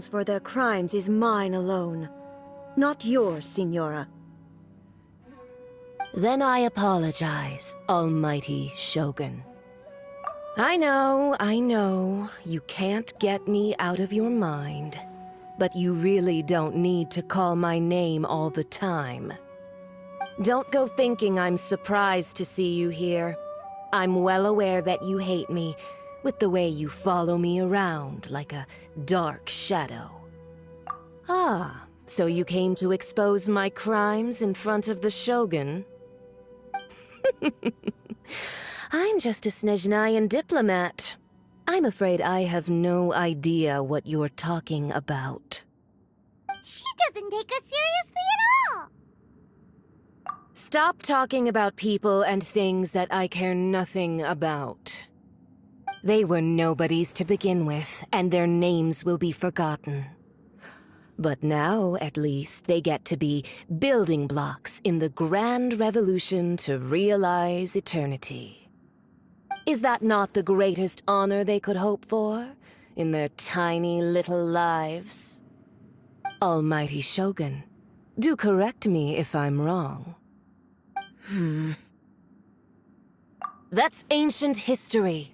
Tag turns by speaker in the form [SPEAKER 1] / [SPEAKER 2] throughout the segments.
[SPEAKER 1] For their crimes is mine alone, not yours, Signora.
[SPEAKER 2] Then I apologize, Almighty Shogun. I know, you can't get me out of your mind. But you really don't need to call my name all the time. Don't go thinking I'm surprised to see you here. I'm well aware that you hate me, with the way you follow me around like a dark shadow. Ah, so you came to expose my crimes in front of the Shogun? I'm just a Snezhnayan diplomat. I'm afraid I have no idea what you're talking about.
[SPEAKER 3] She doesn't take us seriously at all!
[SPEAKER 2] Stop talking about people and things that I care nothing about. They were nobodies to begin with, and their names will be forgotten. But now, at least, they get to be building blocks in the grand revolution to realize eternity. Is that not the greatest honor they could hope for, in their tiny little lives? Almighty Shogun, do correct me if I'm wrong. That's ancient history.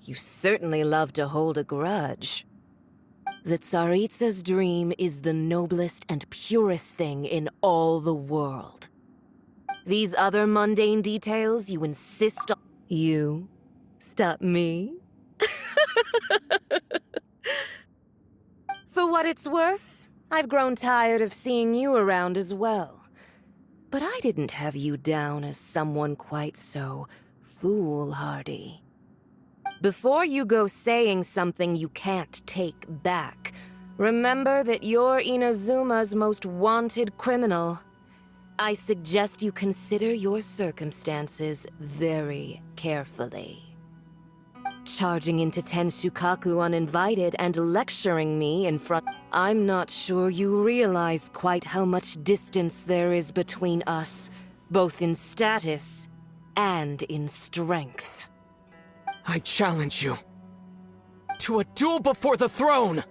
[SPEAKER 2] You certainly love to hold a grudge. The Tsaritsa's dream is the noblest and purest thing in all the world. These other mundane details you insist on— You stop me? For what it's worth, I've grown tired of seeing you around as well. But I didn't have you down as someone quite so foolhardy. Before you go saying something you can't take back, remember that you're Inazuma's most wanted criminal. I suggest you consider your circumstances very carefully. Charging into Tenshukaku uninvited and lecturing me in front— I'm not sure you realize quite how much distance there is between us, both in status and in strength.
[SPEAKER 4] I challenge you to a duel before the throne!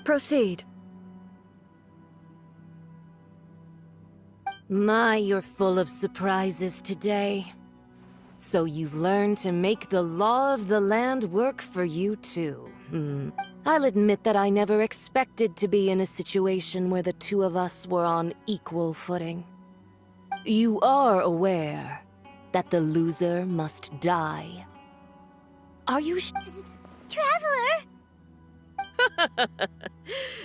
[SPEAKER 1] Proceed.
[SPEAKER 2] My, you're full of surprises today. So you've learned to make the law of the land work for you too. I'll admit that I never expected to be in a situation where the two of us were on equal footing. You are aware that the loser must die. Are you
[SPEAKER 3] Traveler!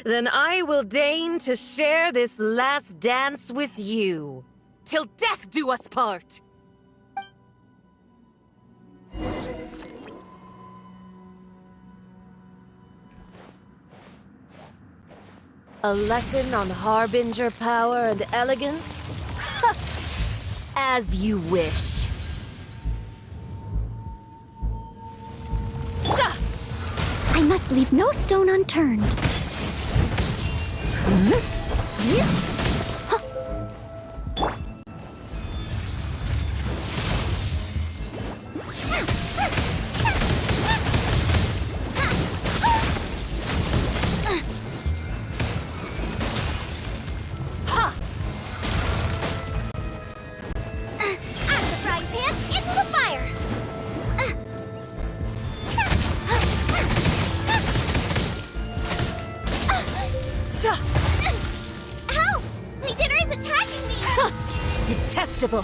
[SPEAKER 2] Then I will deign to share this last dance with you. Till death do us part! A lesson on harbinger power and elegance? As you wish.
[SPEAKER 3] I must leave no stone unturned. Help! My dinner is attacking me!
[SPEAKER 2] Detestable!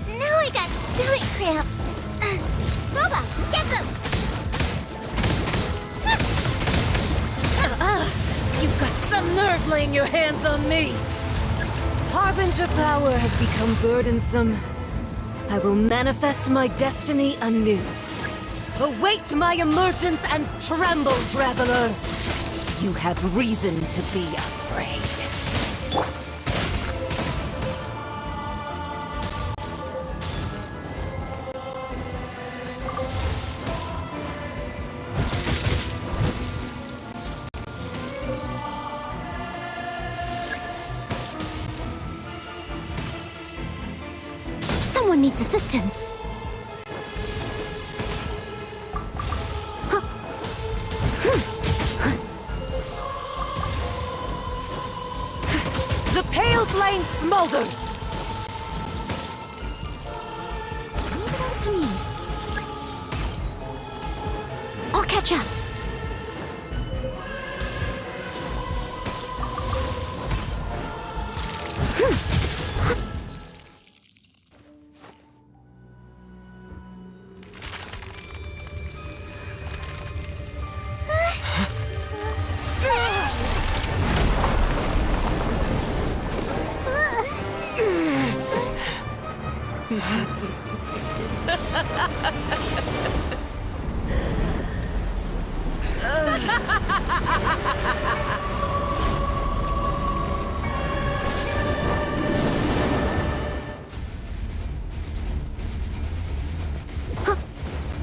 [SPEAKER 3] Now I got stomach cramps. Boba, get them!
[SPEAKER 2] You've got some nerve laying your hands on me! Harbinger power has become burdensome. I will manifest my destiny anew. Await my emergence and tremble, traveler! You have reason to be afraid.
[SPEAKER 3] Someone needs assistance.
[SPEAKER 2] The pale flame smolders!
[SPEAKER 3] Leave it all to me. I'll catch up.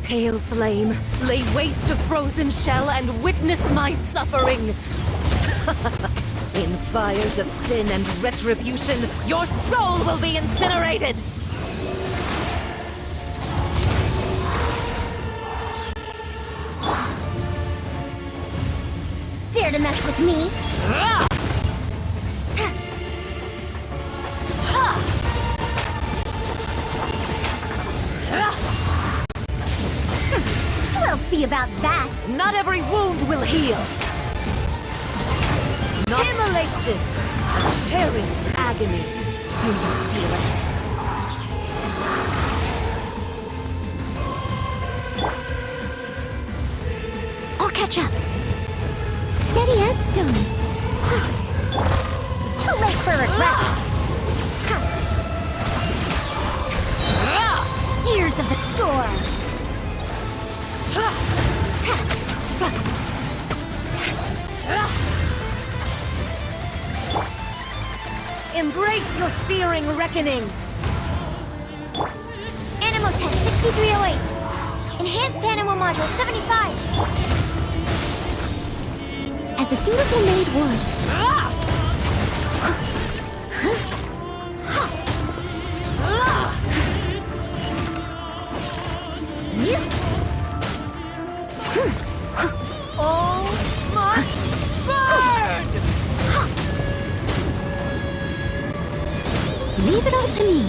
[SPEAKER 2] Pale flame, lay waste to frozen shell and witness my suffering! In fires of sin and retribution, your soul will be incinerated!
[SPEAKER 3] Dare to mess with me? We'll see about that.
[SPEAKER 2] Not every wound will heal! Immolation! A cherished agony. Do you feel it?
[SPEAKER 3] I'll catch up. Steady as stone. Too late for regrets. Gears of the storm.
[SPEAKER 2] Embrace your searing reckoning!
[SPEAKER 3] Animal test 6308. Enhanced animal module 75. As a dutiful maid would.
[SPEAKER 2] All must burn!
[SPEAKER 3] Leave it all to me.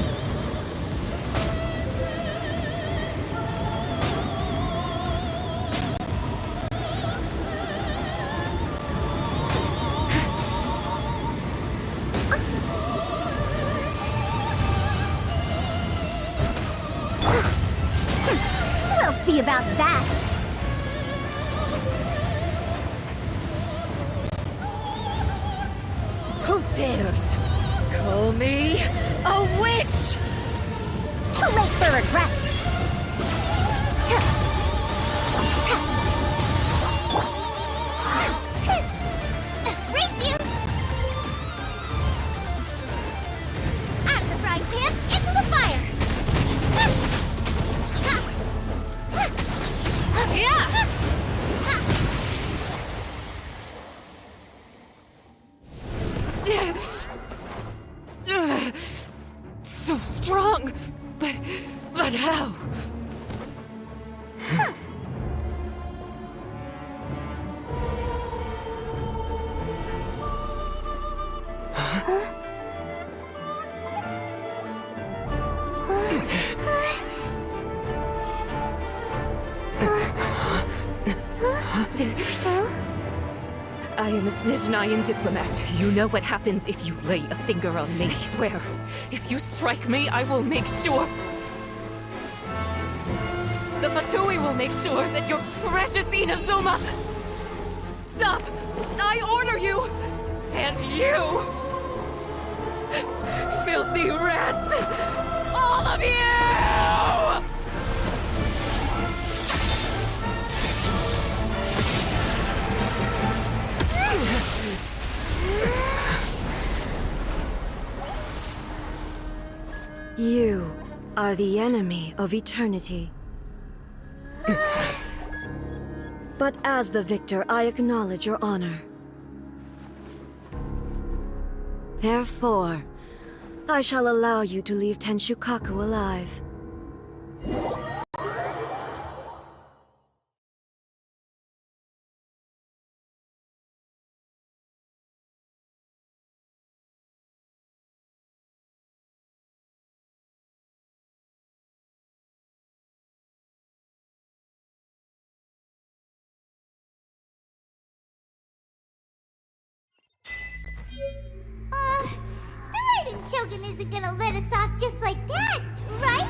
[SPEAKER 3] We'll see about that.
[SPEAKER 2] Who dares call me a witch?
[SPEAKER 3] Too late for regrets. Race you! Out of the frying pan, into the fire!
[SPEAKER 2] So strong, but how? I am a Snizhnayan diplomat. You know what happens if you lay a finger on me. I swear, if you strike me, I will make sure... The Fatui will make sure that your precious Inazuma... Stop! I order you! And you! Filthy rats! All of you!
[SPEAKER 1] You are the enemy of eternity. But as the victor, I acknowledge your honor. Therefore, I shall allow you to leave Tenshukaku alive.
[SPEAKER 3] The Raiden Shogun isn't gonna let us off just like that, right?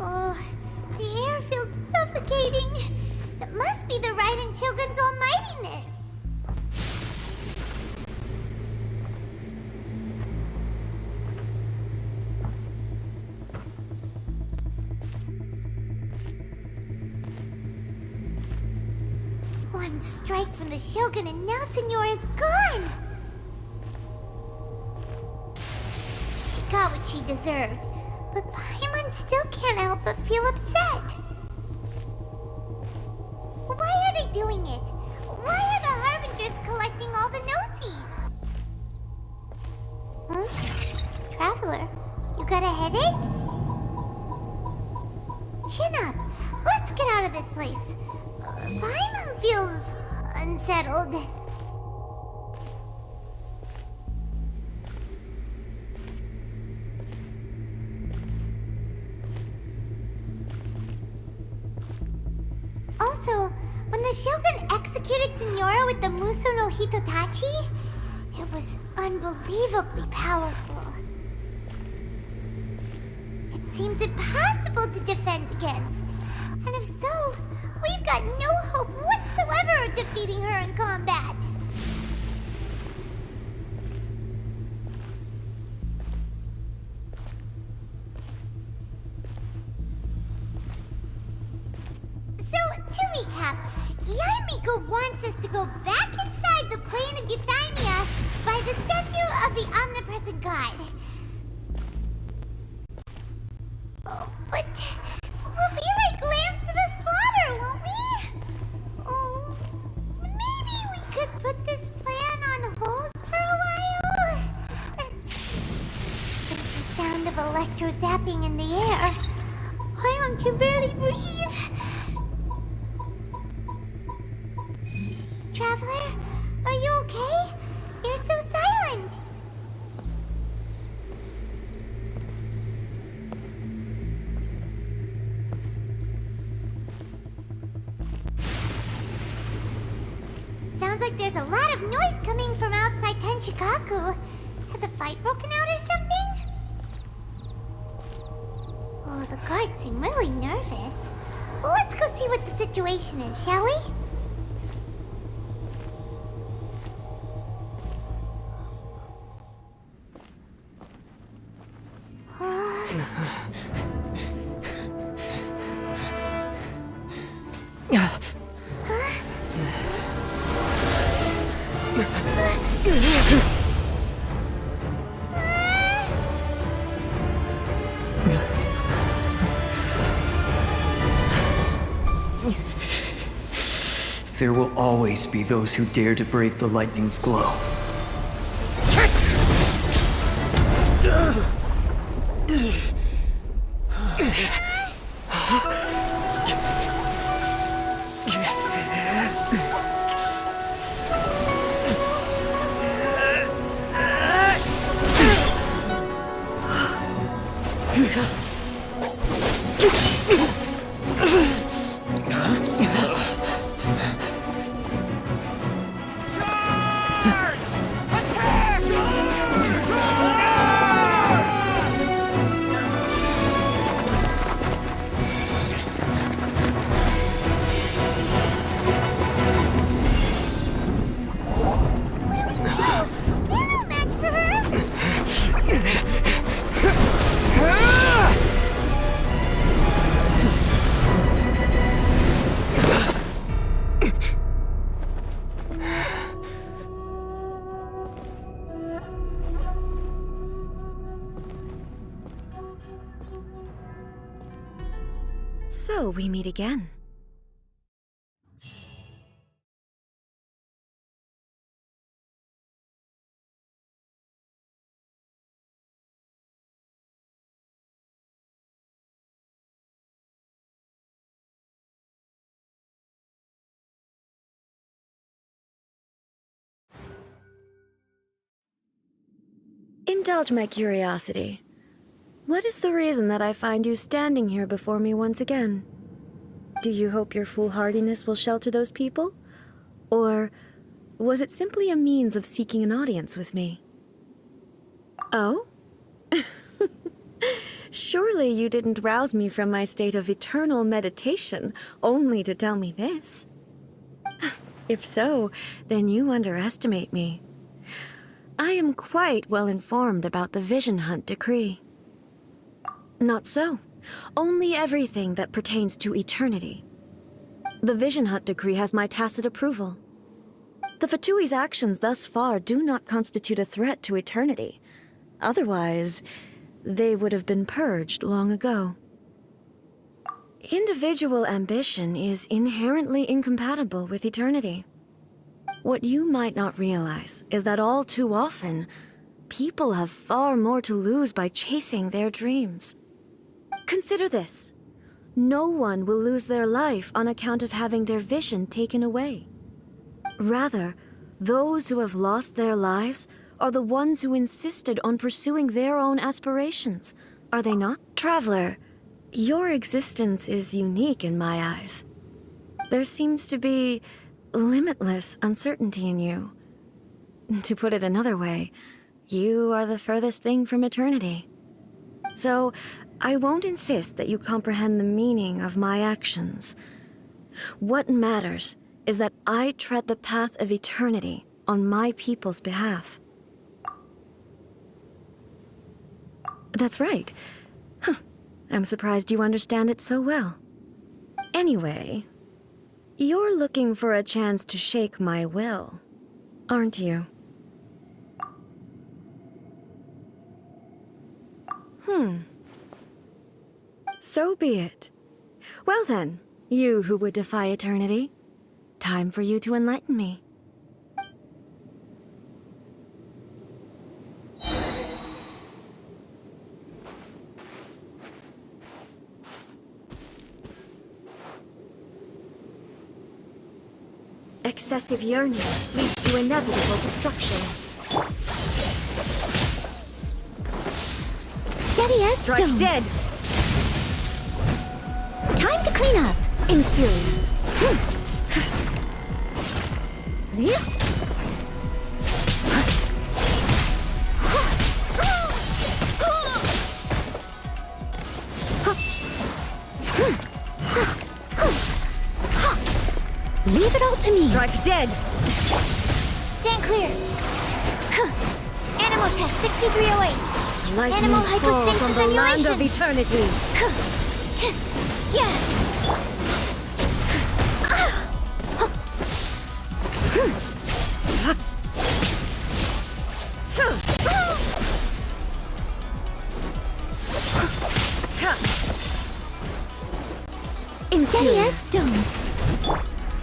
[SPEAKER 3] Oh, the air feels suffocating. It must be the Raiden Shogun's almightiness. One strike from the Shogun and now Senora is gone! She got what she deserved, but Paimon still can't help but feel upset. Why are they doing it? Why are the Harbingers collecting all the no-seeds? Huh? Traveler, you got a headache? Chin up. Let's get out of this place. Paimon feels unsettled. Also, when the Shogun executed Senora with the Muso no Hitotachi, it was unbelievably powerful. It seems impossible to defend against. And if so, we've got no hope whatsoever of defeating her in combat. So, to recap, Yaimiko wants us to go back inside the plane of Euthymia by the statue of the omnipresent god. Oh, but we'll be like lambs to the slaughter, won't we? Oh, maybe we could put this plan on hold for a while? There's the sound of electro-zapping in the air. Paimon can barely breathe. Traveler, are you okay? You're so silent. Sounds like there's a lot of noise coming from outside Tenshukaku. Has a fight broken out or something? Oh, the guards seem really nervous. Well, let's go see what the situation is, shall we?
[SPEAKER 4] There will always be those who dare to brave the lightning's glow.
[SPEAKER 1] So we meet again. Indulge my curiosity. What is the reason that I find you standing here before me once again? Do you hope your foolhardiness will shelter those people? Or was it simply a means of seeking an audience with me? Oh? Surely you didn't rouse me from my state of eternal meditation only to tell me this. If so, then you underestimate me. I am quite well informed about the Vision Hunt decree. Not so. Only everything that pertains to eternity. The Vision Hunt decree has my tacit approval. The Fatui's actions thus far do not constitute a threat to eternity. Otherwise, they would have been purged long ago. Individual ambition is inherently incompatible with eternity. What you might not realize is that all too often, people have far more to lose by chasing their dreams. Consider this. No one will lose their life on account of having their vision taken away. Rather, those who have lost their lives are the ones who insisted on pursuing their own aspirations, are they not? Traveler, your existence is unique in my eyes. There seems to be limitless uncertainty in you. To put it another way, you are the furthest thing from eternity. So, I won't insist that you comprehend the meaning of my actions. What matters is that I tread the path of eternity on my people's behalf. That's right. Huh. I'm surprised you understand it so well. Anyway, you're looking for a chance to shake my will, aren't you? So be it. Well then, you who would defy eternity, time for you to enlighten me. Excessive yearning leads to inevitable destruction.
[SPEAKER 3] Steady as
[SPEAKER 1] Strike
[SPEAKER 3] stone.
[SPEAKER 1] dead!
[SPEAKER 3] Time to clean up.
[SPEAKER 1] In fury.
[SPEAKER 3] Leave it all to me.
[SPEAKER 1] Strike dead!
[SPEAKER 3] Stand clear. Animal test 6308.
[SPEAKER 1] Lightning
[SPEAKER 3] Animal
[SPEAKER 1] fall from
[SPEAKER 3] hypostasis
[SPEAKER 1] the land of
[SPEAKER 3] annihilation.
[SPEAKER 1] eternity.
[SPEAKER 3] Yeah. Steady as stone.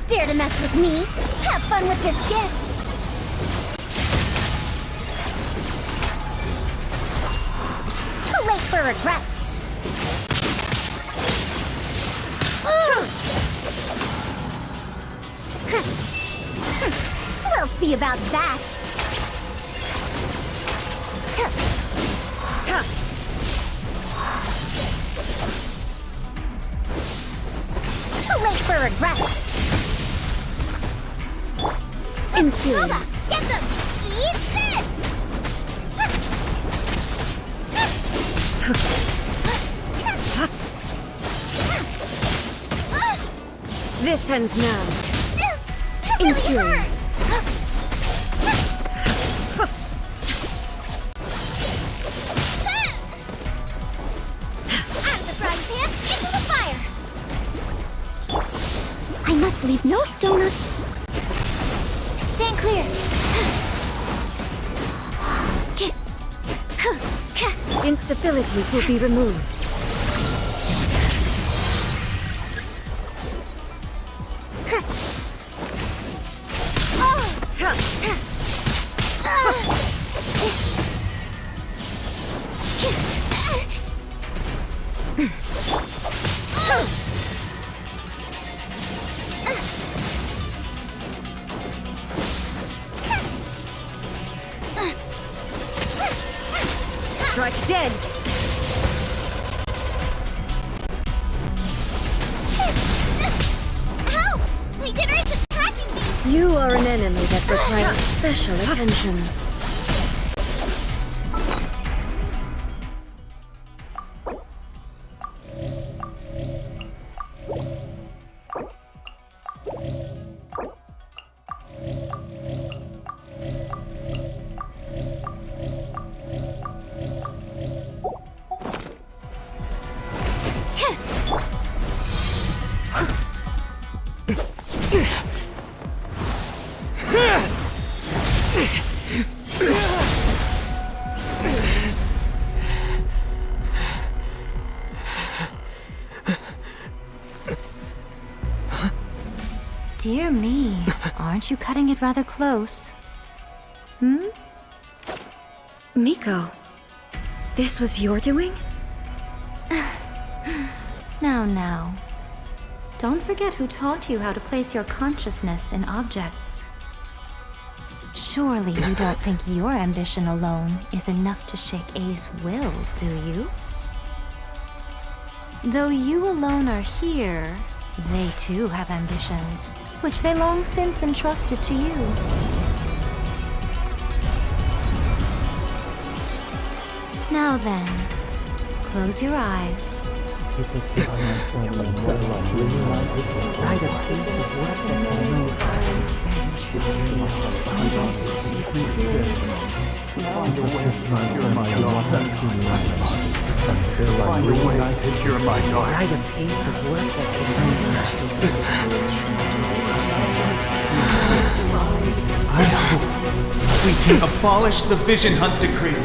[SPEAKER 3] Dare to mess with me? Have fun with this gift. Too late for regrets. We'll see about that. Too late for regrets.
[SPEAKER 1] In fury.
[SPEAKER 3] Lola, get them! Eat this!
[SPEAKER 1] This ends now.
[SPEAKER 3] It
[SPEAKER 1] In
[SPEAKER 3] really
[SPEAKER 1] fury.
[SPEAKER 3] hurt! Out of the frying pan, into the fire! I must leave no stone un- Stand clear!
[SPEAKER 1] Instabilities will be removed. Strike dead!
[SPEAKER 3] Help! Leader is attacking me!
[SPEAKER 1] You are an enemy that requires special attention.
[SPEAKER 5] Dear me, aren't you cutting it rather close?
[SPEAKER 1] Miko, this was your doing?
[SPEAKER 5] Now. Don't forget who taught you how to place your consciousness in objects. Surely you don't think your ambition alone is enough to shake A's will, do you? Though you alone are here, they too have ambitions, which they long since entrusted to you. Now then, close your eyes.
[SPEAKER 6] I hope we can abolish the Vision Hunt Decree.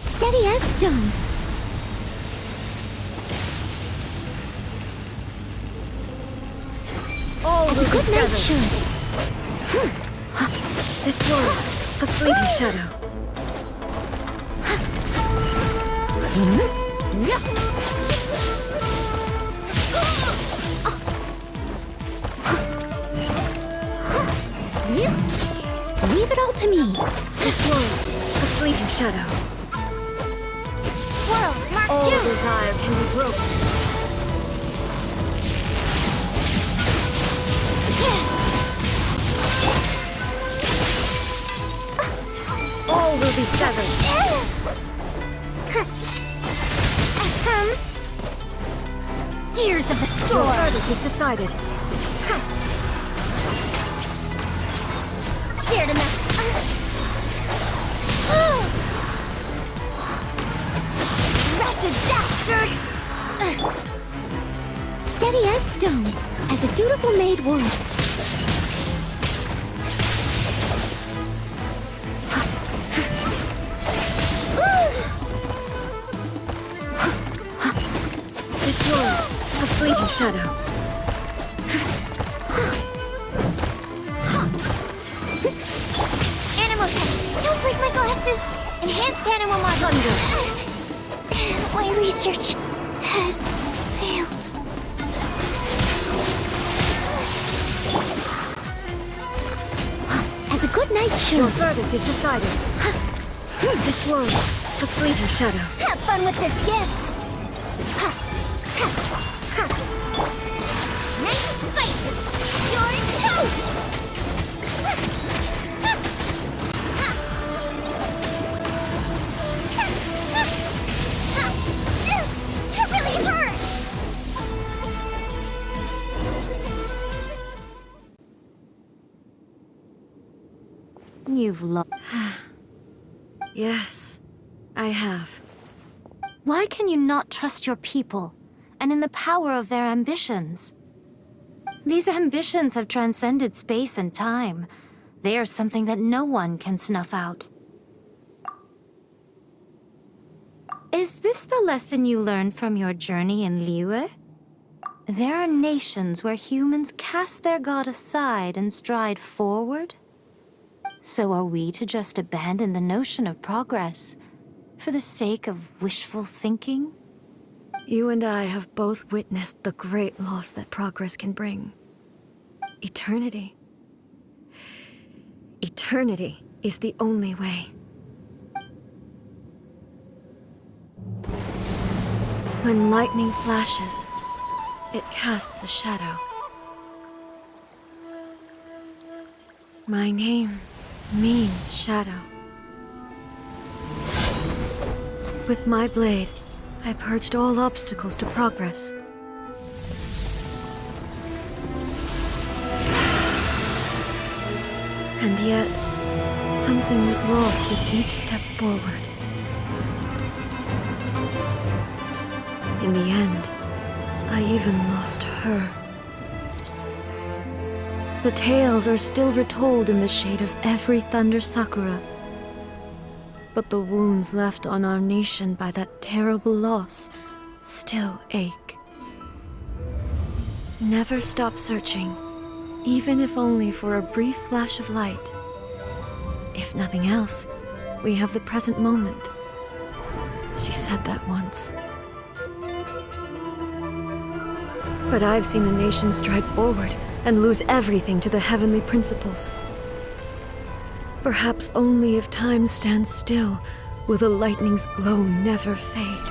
[SPEAKER 3] Steady as stone.
[SPEAKER 1] All
[SPEAKER 3] As a good knight should.
[SPEAKER 1] This world, a fleeting shadow.
[SPEAKER 3] Leave it all to me.
[SPEAKER 1] This world, a fleeting shadow.
[SPEAKER 3] Swirl, Mark
[SPEAKER 1] All
[SPEAKER 3] 2.
[SPEAKER 1] desire can be broken. All will be severed.
[SPEAKER 3] Gears of the
[SPEAKER 1] Your
[SPEAKER 3] storm.
[SPEAKER 1] verdict is decided.
[SPEAKER 3] Dare to mess. Wretched bastard! Steady as stone, as a dutiful maid would.
[SPEAKER 1] This world, a fleeting shadow.
[SPEAKER 3] Animal tech, don't break my glasses. Enhanced animal model. My research has failed. As a good knight
[SPEAKER 1] Your
[SPEAKER 3] should.
[SPEAKER 1] verdict is decided. This world, a fleeting shadow.
[SPEAKER 3] Have fun with this gift. Nice and spicy. You're toast. That really hurt.
[SPEAKER 5] You've lost.
[SPEAKER 1] Yes, I have.
[SPEAKER 5] Why can you not trust your people, and in the power of their ambitions? These ambitions have transcended space and time. They are something that no one can snuff out. Is this the lesson you learned from your journey in Liyue? There are nations where humans cast their god aside and stride forward. So are we to just abandon the notion of progress for the sake of wishful thinking?
[SPEAKER 1] You and I have both witnessed the great loss that progress can bring. Eternity. Eternity is the only way. When lightning flashes, it casts a shadow. My name means shadow. With my blade, I purged all obstacles to progress. And yet, something was lost with each step forward. In the end, I even lost her. The tales are still retold in the shade of every thunder sakura. But the wounds left on our nation by that terrible loss still ache. Never stop searching, even if only for a brief flash of light. If nothing else, we have the present moment. She said that once. But I've seen a nation stride forward and lose everything to the heavenly principles. Perhaps only if time stands still will the lightning's glow never fade.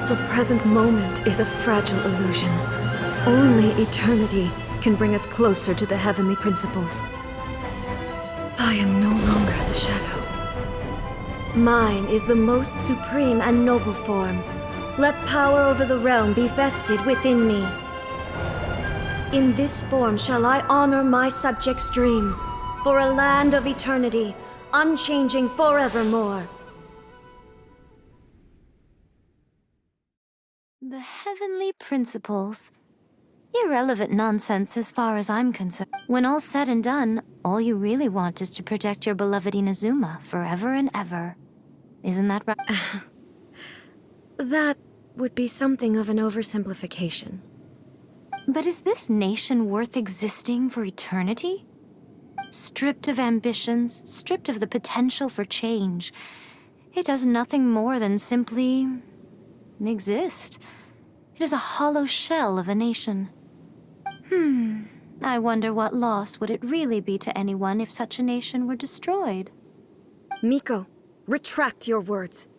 [SPEAKER 1] The present moment is a fragile illusion. Only eternity can bring us closer to the heavenly principles. I am no longer the shadow. Mine is the most supreme and noble form. Let power over the realm be vested within me. In this form shall I honor my subjects' dream, for a land of eternity, unchanging forevermore.
[SPEAKER 5] The heavenly principles. Irrelevant nonsense as far as I'm concerned. When all's said and done, all you really want is to protect your beloved Inazuma forever and ever. Isn't that right?
[SPEAKER 1] That would be something of an oversimplification.
[SPEAKER 5] But is this nation worth existing for eternity? Stripped of ambitions, stripped of the potential for change, it does nothing more than simply exist. It is a hollow shell of a nation. I wonder what loss would it really be to anyone if such a nation were destroyed?
[SPEAKER 1] Miko, retract your words.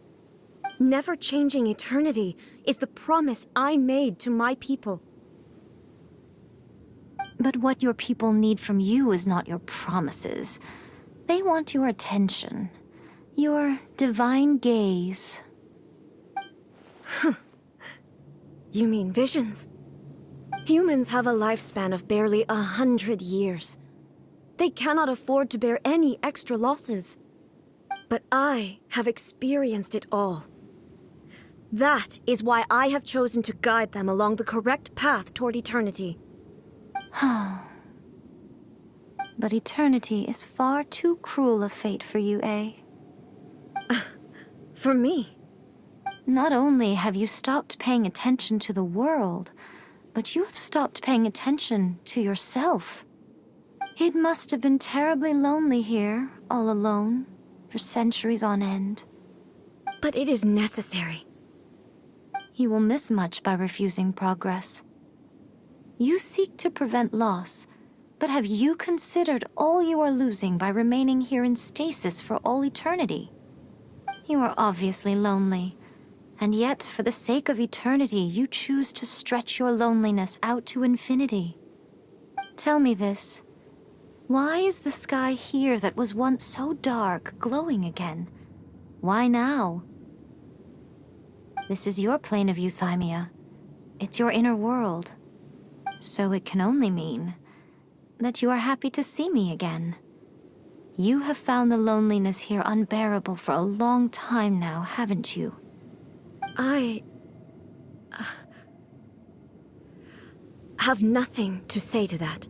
[SPEAKER 1] Never changing eternity is the promise I made to my people.
[SPEAKER 5] But what your people need from you is not your promises. They want your attention, your divine gaze.
[SPEAKER 1] You mean visions? Humans have a lifespan of barely 100 years. They cannot afford to bear any extra losses. But I have experienced it all. That is why I have chosen to guide them along the correct path toward eternity.
[SPEAKER 5] But eternity is far too cruel a fate for you, eh?
[SPEAKER 1] For me?
[SPEAKER 5] Not only have you stopped paying attention to the world, but you have stopped paying attention to yourself. It must have been terribly lonely here, all alone, for centuries on end.
[SPEAKER 1] But it is necessary.
[SPEAKER 5] You will miss much by refusing progress. You seek to prevent loss, but have you considered all you are losing by remaining here in stasis for all eternity? You are obviously lonely, and yet for the sake of eternity you choose to stretch your loneliness out to infinity. Tell me this. Why is the sky here that was once so dark glowing again? Why now? This is your plane of euthymia. It's your inner world. So it can only mean that you are happy to see me again. You have found the loneliness here unbearable for a long time now, haven't you?
[SPEAKER 1] I have nothing to say to that.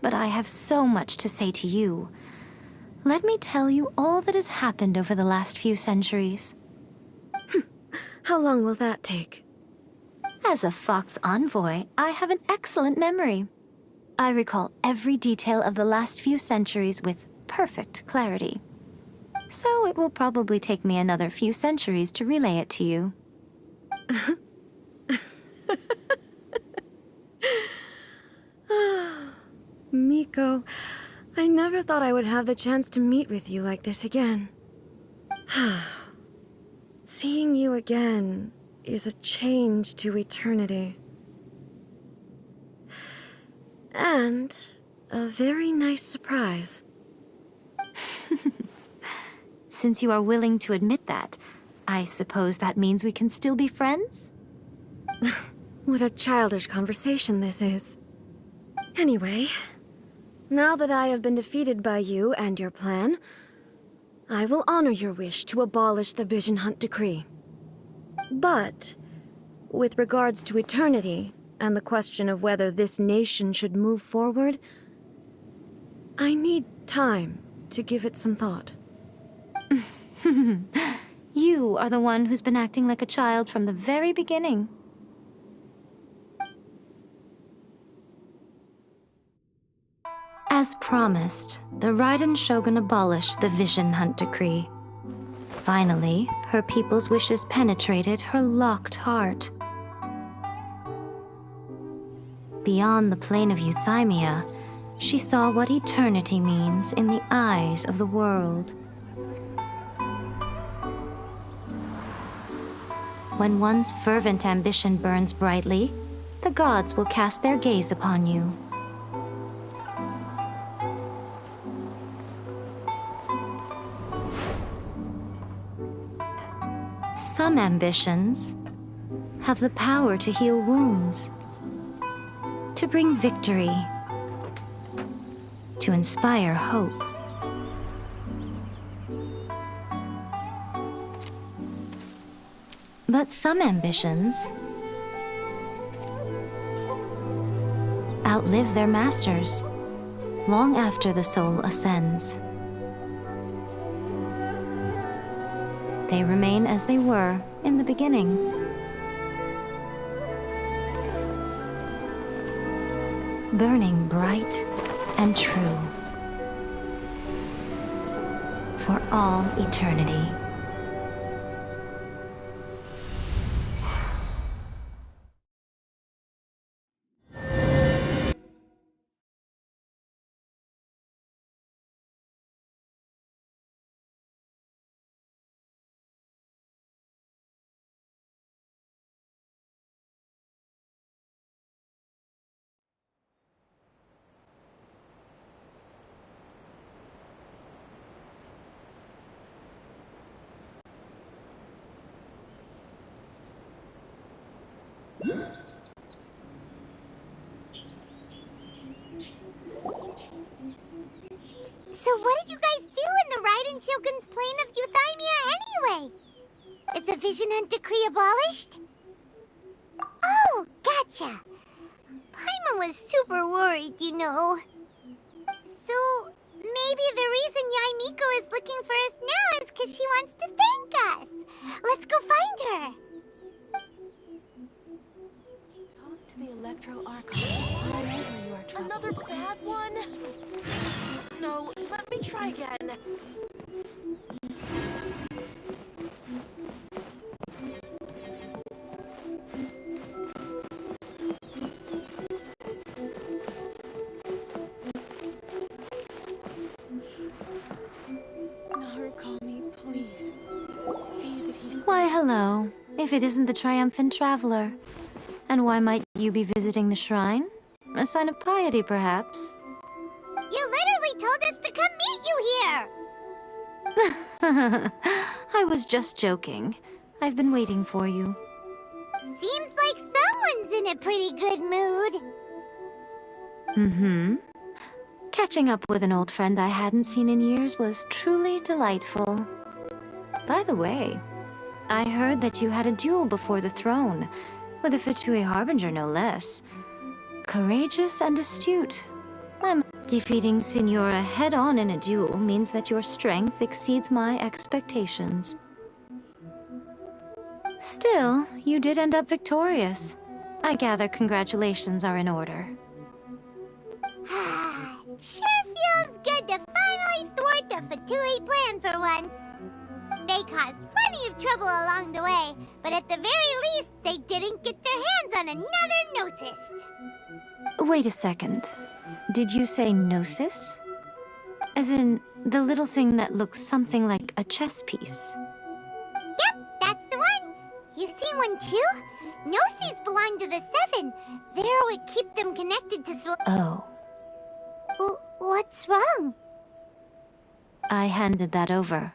[SPEAKER 5] But I have so much to say to you. Let me tell you all that has happened over the last few centuries.
[SPEAKER 1] How long will that take?
[SPEAKER 5] As a Fox envoy, I have an excellent memory. I recall every detail of the last few centuries with perfect clarity. so it will probably take me another few centuries to relay it to you.
[SPEAKER 1] Miko, I never thought I would have the chance to meet with you like this again. Seeing you again is a change to eternity. And a very nice surprise.
[SPEAKER 5] Since you are willing to admit that, I suppose that means we can still be friends?
[SPEAKER 1] What a childish conversation this is. Anyway, now that I have been defeated by you and your plan, I will honor your wish to abolish the Vision Hunt Decree. But, with regards to eternity, and the question of whether this nation should move forward, I need time to give it some thought.
[SPEAKER 5] You are the one who's been acting like a child from the very beginning. As promised, the Raiden Shogun abolished the Vision Hunt Decree. Finally, her people's wishes penetrated her locked heart. Beyond the plane of Euthymia, she saw what eternity means in the eyes of the world. When one's fervent ambition burns brightly, the gods will cast their gaze upon you. Some ambitions have the power to heal wounds, to bring victory, to inspire hope. But some ambitions outlive their masters long after the soul ascends. They remain as they were in the beginning. Burning bright and true for all eternity.
[SPEAKER 3] So what did you guys do in the Raiden Shogun's plane of Euthymia anyway? Is the Vision Hunt Decree abolished? Oh, gotcha. Paimon was super worried, you know. So maybe the reason Yaimiko is looking for us now is because she wants to thank us. Let's go find her.
[SPEAKER 7] Talk to the Electro Archon whenever you are troubled. Another bad one? No, let me try again. Narukami, please. See that he's...
[SPEAKER 5] Why, hello, if it isn't the triumphant traveler. And why might you be visiting the shrine? A sign of piety, perhaps?
[SPEAKER 3] You literally told us to come meet you here!
[SPEAKER 5] I was just joking. I've been waiting for you.
[SPEAKER 3] Seems like someone's in a pretty good mood.
[SPEAKER 5] Mm-hmm. Catching up with an old friend I hadn't seen in years was truly delightful. By the way, I heard that you had a duel before the throne, with a Fatui Harbinger no less. Courageous and astute. Defeating Signora head-on in a duel means that your strength exceeds my expectations. Still, you did end up victorious. I gather congratulations are in order.
[SPEAKER 3] It sure feels good to finally thwart a Fatui plan for once. They caused plenty of trouble along the way, but at the very least, they didn't get their hands on another Gnosis.
[SPEAKER 5] Wait a second. Did you say Gnosis? As in, the little thing that looks something like a chess piece?
[SPEAKER 3] Yep, that's the one. You've seen one too? Gnosis belong to the Seven. They're what keep them connected to
[SPEAKER 5] Oh.
[SPEAKER 3] What's wrong?
[SPEAKER 5] I handed that over.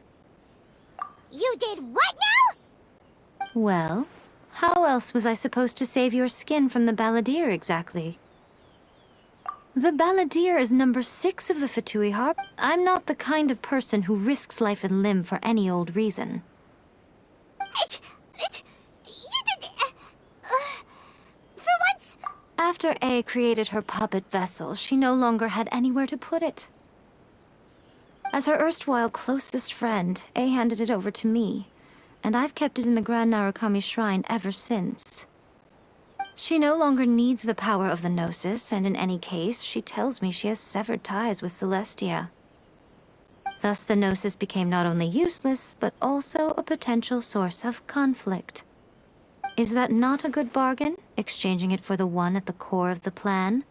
[SPEAKER 3] You did what now?
[SPEAKER 5] Well, how else was I supposed to save your skin from the Balladeer exactly? The Balladeer is number 6 of the Fatui Harp. I'm not the kind of person who risks life and limb for any old reason.
[SPEAKER 3] You did... for once...
[SPEAKER 5] After A created her puppet vessel, she no longer had anywhere to put it. As her erstwhile closest friend, A handed it over to me, and I've kept it in the Grand Narukami Shrine ever since. She no longer needs the power of the Gnosis, and in any case, she tells me she has severed ties with Celestia. Thus, the Gnosis became not only useless, but also a potential source of conflict. Is that not a good bargain, exchanging it for the one at the core of the plan?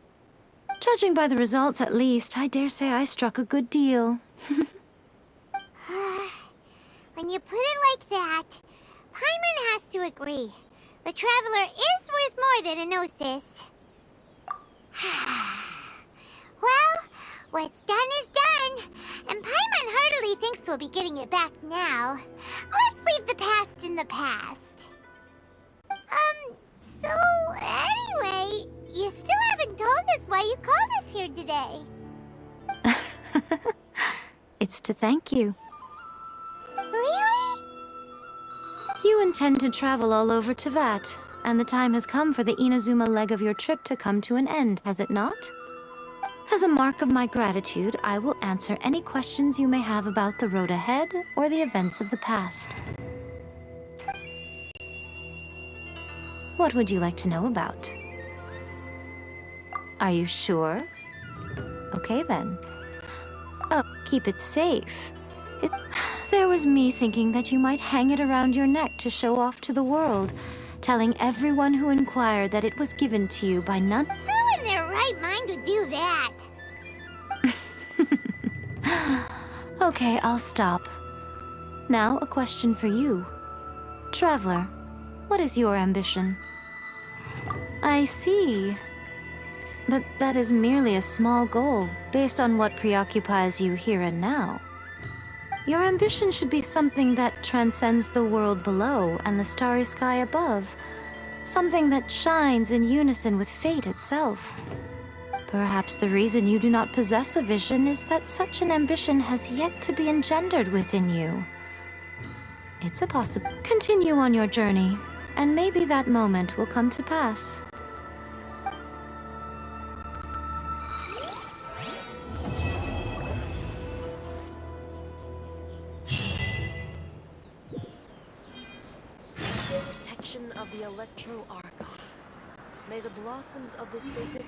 [SPEAKER 5] Judging by the results, at least, I dare say I struck a good deal.
[SPEAKER 3] When you put it like that, Paimon has to agree. The Traveler is worth more than a Gnosis. Well, what's done is done, and Paimon heartily thinks we'll be getting it back now. Let's leave the past in the past. So anyway, you still haven't told us why you called us here today.
[SPEAKER 5] It's to thank you.
[SPEAKER 3] Really?
[SPEAKER 5] You intend to travel all over Tevat, and the time has come for the Inazuma leg of your trip to come to an end, has it not? As a mark of my gratitude, I will answer any questions you may have about the road ahead or the events of the past. What would you like to know about? Are you sure? Okay then. Oh, keep it safe. There was me thinking that you might hang it around your neck to show off to the world, telling everyone who inquired that it was given to you by none.
[SPEAKER 3] Who in their right mind would do that?
[SPEAKER 5] Okay, I'll stop. Now, a question for you. Traveler, what is your ambition? I see. But that is merely a small goal, based on what preoccupies you here and now. Your ambition should be something that transcends the world below and the starry sky above. Something that shines in unison with fate itself. Perhaps the reason you do not possess a vision is that such an ambition has yet to be engendered within you. It's a possibility. Continue on your journey, and maybe that moment will come to pass.
[SPEAKER 7] Protection of the Electro Archon. May the blossoms of the sacred